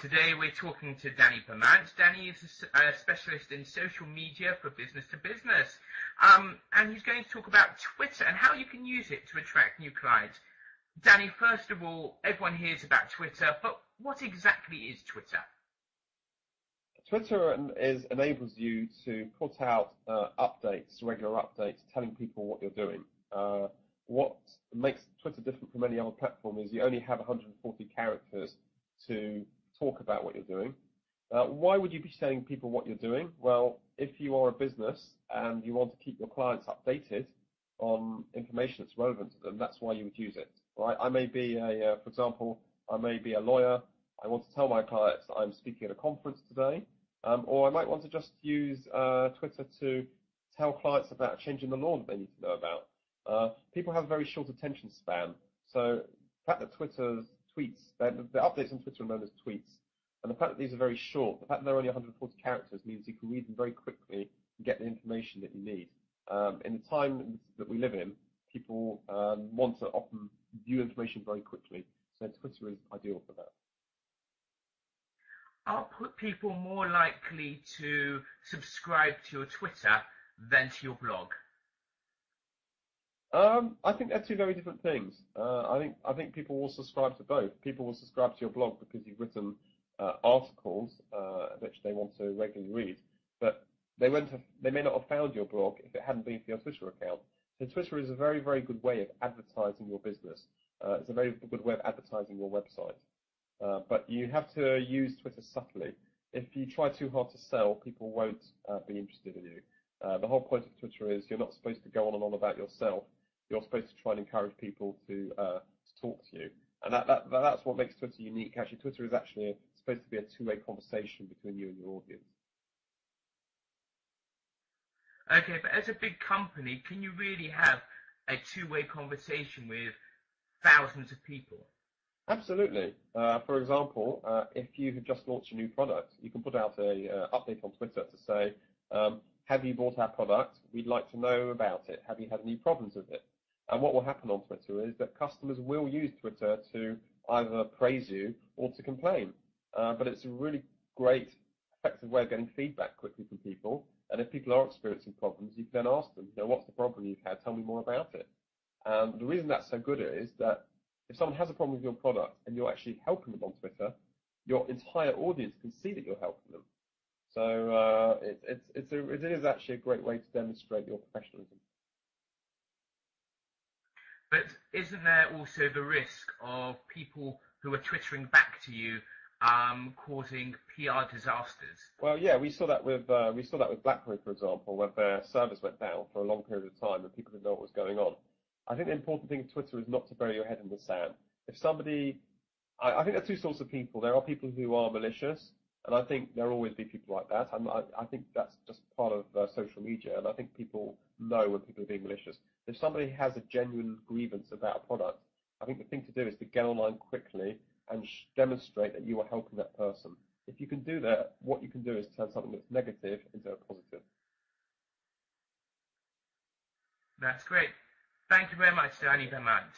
Today we're talking to Danny Vermant. Danny is a specialist in social media for business to business. And he's going to talk about Twitter and how you can use it to attract new clients. Danny, first of all, everyone hears about Twitter, but what exactly is Twitter? Twitter enables you to put out regular updates, telling people what you're doing. What makes Twitter different from any other platform is you only have 140 characters to talk about what you're doing. Why would you be telling people what you're doing? Well, if you are a business and you want to keep your clients updated on information that's relevant to them, that's why you would use it. Right? I may be for example, I may be a lawyer. I want to tell my clients that I'm speaking at a conference today, or I might want to just use Twitter to tell clients about changing the law that they need to know about. People have a very short attention span, so the fact that Twitter's tweets, the updates on Twitter are known as tweets, and the fact that these are very short, the fact that they're only 140 characters means you can read them very quickly and get the information that you need. In the time that we live in, people want to often view information very quickly, so Twitter is ideal for that. Are people more likely to subscribe to your Twitter than to your blog? I think they're two very different things. I think people will subscribe to both. People will subscribe to your blog because you've written articles which they want to regularly read, but they may not have found your blog if it hadn't been for your Twitter account. So Twitter is a very, very good way of advertising your business. It's a very good way of advertising your website. But you have to use Twitter subtly. If you try too hard to sell, people won't be interested in you. The whole point of Twitter is you're not supposed to go on and on about yourself. You're supposed to try and encourage people to talk to you. And that's what makes Twitter unique. Actually, Twitter is actually supposed to be a two-way conversation between you and your audience. Okay, but as a big company, can you really have a two-way conversation with thousands of people? Absolutely. For example, if you have just launched a new product, you can put out a update on Twitter to say, have you bought our product? We'd like to know about it. Have you had any problems with it? And what will happen on Twitter is that customers will use Twitter to either praise you or to complain. But it's a really great, effective way of getting feedback quickly from people. And if people are experiencing problems, you can then ask them, what's the problem you've had? Tell me more about it. And the reason that's so good is that if someone has a problem with your product and you're actually helping them on Twitter, your entire audience can see that you're helping them. So it is actually a great way to demonstrate your professionalism. But isn't there also the risk of people who are twittering back to you causing PR disasters? Well, yeah, we saw that with BlackBerry, for example, where their servers went down for a long period of time and people didn't know what was going on. I think the important thing of Twitter is not to bury your head in the sand. If somebody, I think there are two sorts of people. There are people who are malicious, and I think there will always be people like that. I think that's just part of social media, and I think people know when people are being malicious. If somebody has a genuine grievance about a product, I think the thing to do is to get online quickly and demonstrate that you are helping that person. If you can do that, what you can do is turn something that's negative into a positive. That's great. Thank you very much, Danny Vermant.